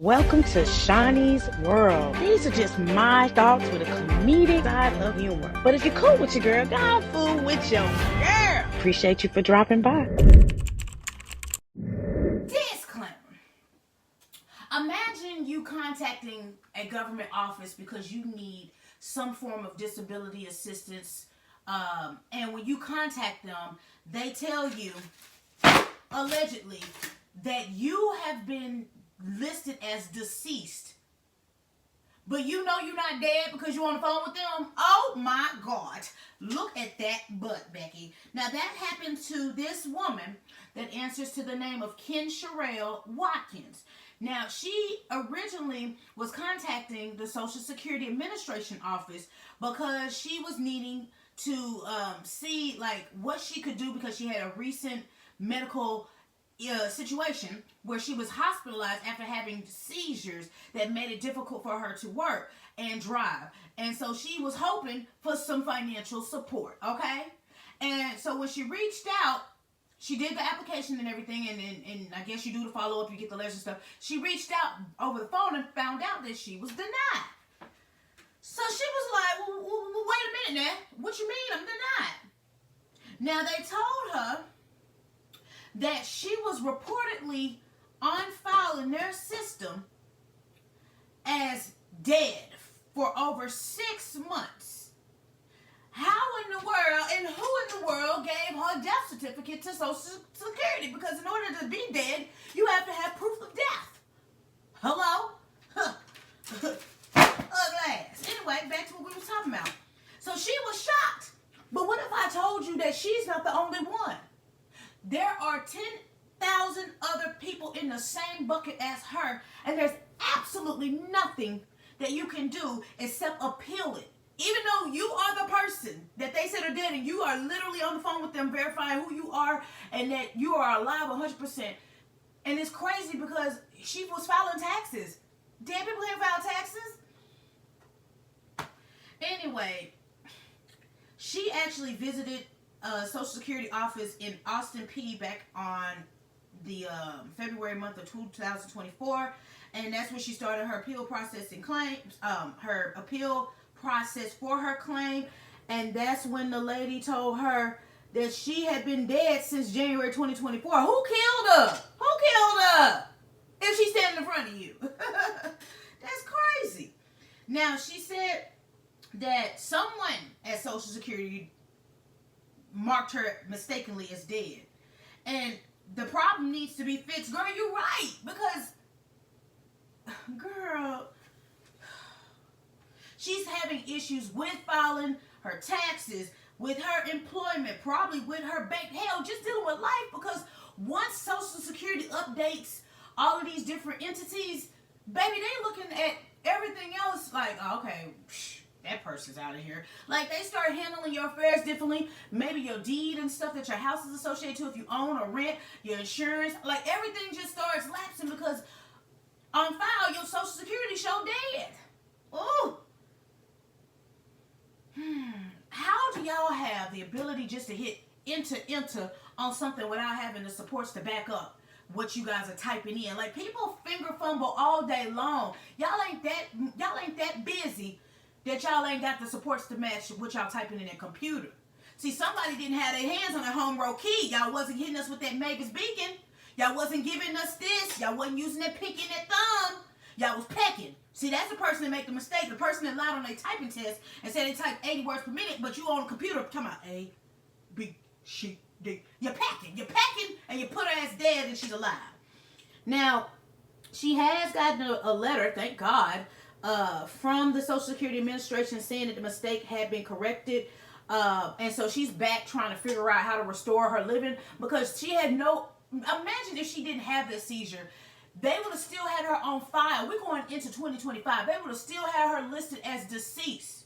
Welcome to Shaunie's World. These are just my thoughts with a comedic side of humor. But if you're cool with your girl, go fool with your girl. Appreciate you for dropping by. Disclaimer. Imagine you contacting a government office because you need some form of disability assistance. And when you contact them, they tell you, allegedly, that you have been listed as deceased, but you know you're not dead because you're on the phone with them. Oh my God, look at that butt, Becky. Now that happened to this woman that answers to the name of Kensharael Watkins. Now she originally was contacting the Social Security Administration office because she was needing to see like what she could do because she had a recent medical situation where she was hospitalized after having seizures that made it difficult for her to work and drive. And so she was hoping for some financial support, okay? And so when she reached out, she did the application and everything, and I guess you do the follow-up, you get the letters and stuff. She reached out over the phone and found out that she was denied. So she was like, well, wait a minute now. What you mean I'm denied? Now they told her that she was reportedly on file in their system as dead for over 6 months. How in the world and who in the world gave her death certificate to Social Security? Because in order to be dead, you have to have proof of death. Hello? Ugly ass. Anyway, back to what we were talking about. So she was shocked. But what if I told you that she's not the only one? There are 10,000 other people in the same bucket as her, and there's absolutely nothing that you can do except appeal it. Even though you are the person that they said are dead, and you are literally on the phone with them verifying who you are and that you are alive 100%. And it's crazy because she was filing taxes. Dead people can't file taxes. Anyway, she actually visited Social Security office in Austin Peay back on the February month of 2024, and that's when she started her appeal processing claims, her appeal process for her claim, and that's when the lady told her that she had been dead since January 2024. Who killed her? Who killed her? If she's standing in front of you. That's crazy. Now, she said that someone at Social Security marked her mistakenly as dead. And the problem needs to be fixed. Girl, you're right. Because, girl, she's having issues with filing her taxes, with her employment, probably with her bank. Hell, just dealing with life. Because once Social Security updates all of these different entities, baby, they looking at everything else like, oh, okay, that person's out of here. Like, they start handling your affairs differently. Maybe your deed and stuff that your house is associated to if you own or rent, your insurance. Like, everything just starts lapsing because on file, your Social Security show dead. Ooh. How do y'all have the ability just to hit enter on something without having the supports to back up what you guys are typing in? Like, people finger fumble all day long. Y'all ain't that busy that y'all ain't got the supports to match what y'all typing in that computer. See, somebody didn't have their hands on the home row key. Y'all wasn't hitting us with that Mavis beacon. Y'all wasn't giving us this. Y'all wasn't using that pinky and that thumb. Y'all was pecking. See, that's the person that made the mistake. The person that lied on their typing test and said they typed 80 words per minute, but you on the computer talking about A, B, C, D. You're packing, and you put her ass dead and she's alive. Now, she has gotten a letter, thank God, from the Social Security Administration saying that the mistake had been corrected. And so she's back trying to figure out how to restore her living because she had no... Imagine if she didn't have this seizure. They would have still had her on file. We're going into 2025. They would have still had her listed as deceased.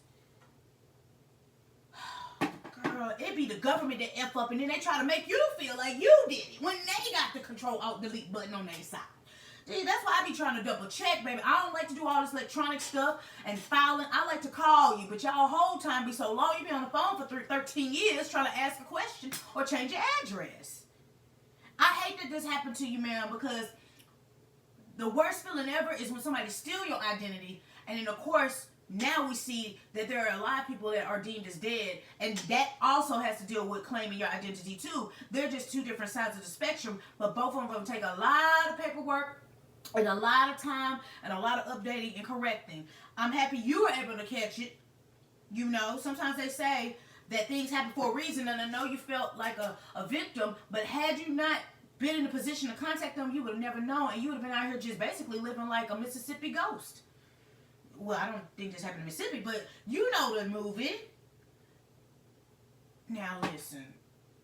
Girl, it be the government that F up and then they try to make you feel like you did it when they got the Control-Alt-Delete button on their side. See, that's why I be trying to double check, baby. I don't like to do all this electronic stuff and filing. I like to call you, but y'all whole time be so long. You be on the phone for 13 years trying to ask a question or change your address. I hate that this happened to you, ma'am, because The worst feeling ever is when somebody steals your identity, and then of course now we see that there are a lot of people that are deemed as dead, and that also has to deal with claiming your identity too. They're just two different sides of the spectrum, but both of them take a lot of paperwork and a lot of time and a lot of updating and correcting. I'm happy you were able to catch it. You know, sometimes they say that things happen for a reason, and I know you felt like a victim, but had you not been in a position to contact them, you would have never known, and you would have been out here just basically living like a Mississippi ghost. Well, I don't think this happened in Mississippi, but you know the movie. Now listen,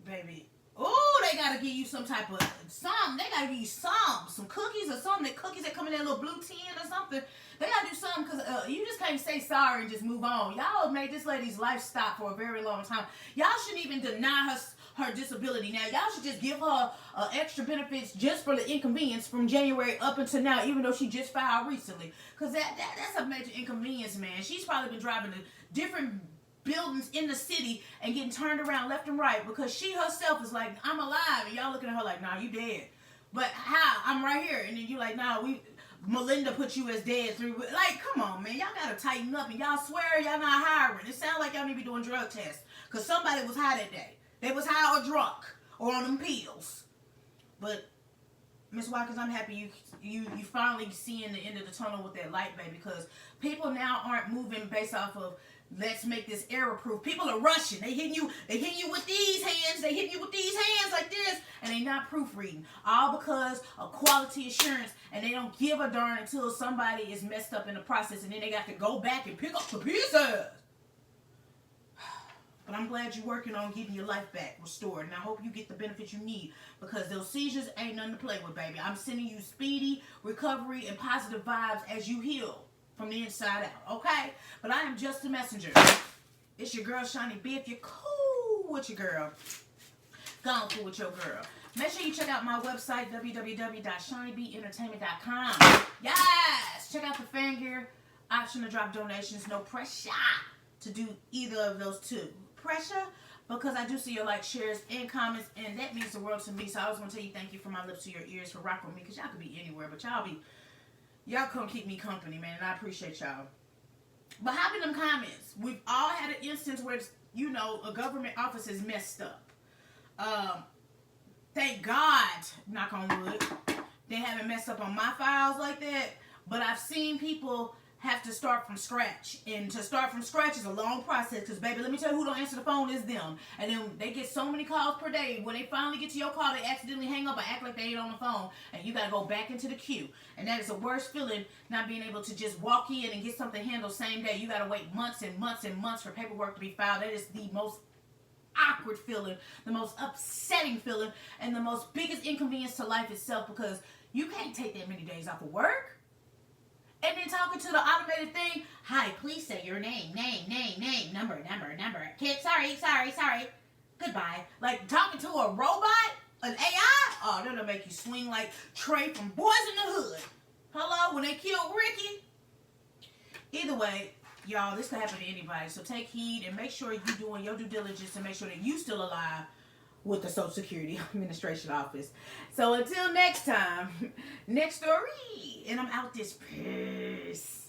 baby. Oh, they gotta give you some type of something. They gotta give you some cookies or something. Cookies that come in that little blue tin or something. They gotta do something because you just can't say sorry and just move on. Y'all have made this lady's life stop for a very long time. Y'all shouldn't even deny her disability. Now, y'all should just give her extra benefits just for the inconvenience from January up until now, even though she just filed recently. Because that's a major inconvenience, man. She's probably been driving to different buildings in the city and getting turned around left and right because she herself is like, I'm alive. And y'all looking at her like, nah, you dead. But how? I'm right here. And then you like, nah, Melinda put you as dead through. Like, come on, man. Y'all got to tighten up. And y'all swear y'all not hiring. It sounds like y'all need to be doing drug tests. Because somebody was high that day. They was high or drunk or on them pills. But Miss Watkins, I'm happy you finally seeing the end of the tunnel with that light, baby. Because people now aren't moving based off of let's make this error-proof. People are rushing. They hitting you with these hands. They hitting you with these hands like this, and they not proofreading. All because of quality assurance, and they don't give a darn until somebody is messed up in the process, and then they got to go back and pick up the pieces. But I'm glad you're working on getting your life back restored. And I hope you get the benefits you need. Because those seizures ain't nothing to play with, baby. I'm sending you speedy recovery and positive vibes as you heal from the inside out. Okay? But I am just a messenger. It's your girl, Shaunie B. If you're cool with your girl, go on cool with your girl. Make sure you check out my website, www.shauniebentertainment.com. Yes! Check out the fan gear. Option to drop donations. No pressure to do either of those two. Pressure because I do see your likes, shares, and comments, and that means the world to me. So I was going to tell you thank you from my lips to your ears for rocking with me, because y'all could be anywhere, but y'all come keep me company, man, and I appreciate y'all. But hop in them comments. We've all had an instance where, you know, a government office is messed up. Thank God, knock on wood, they haven't messed up on my files like that, but I've seen people have to start from scratch, and to start from scratch is a long process, because baby, let me tell you, who don't answer the phone is them, and then they get so many calls per day. When they finally get to your call, they accidentally hang up or act like they ain't on the phone, and you gotta go back into the queue, and that is the worst feeling, not being able to just walk in and get something handled same day. You gotta wait months and months and months for paperwork to be filed. That is the most awkward feeling, the most upsetting feeling, and the most biggest inconvenience to life itself, because you can't take that many days off of work. And then talking to the automated thing, hi, please say your name, number. Sorry. Goodbye. Like talking to a robot, an AI, oh, that'll make you swing like Trey from Boys in the Hood. Hello, when they killed Ricky. Either way, y'all, this could happen to anybody. So take heed and make sure you're doing your due diligence to make sure that you still alive with the Social Security Administration office. So until next time, next story, and I'm out this piss.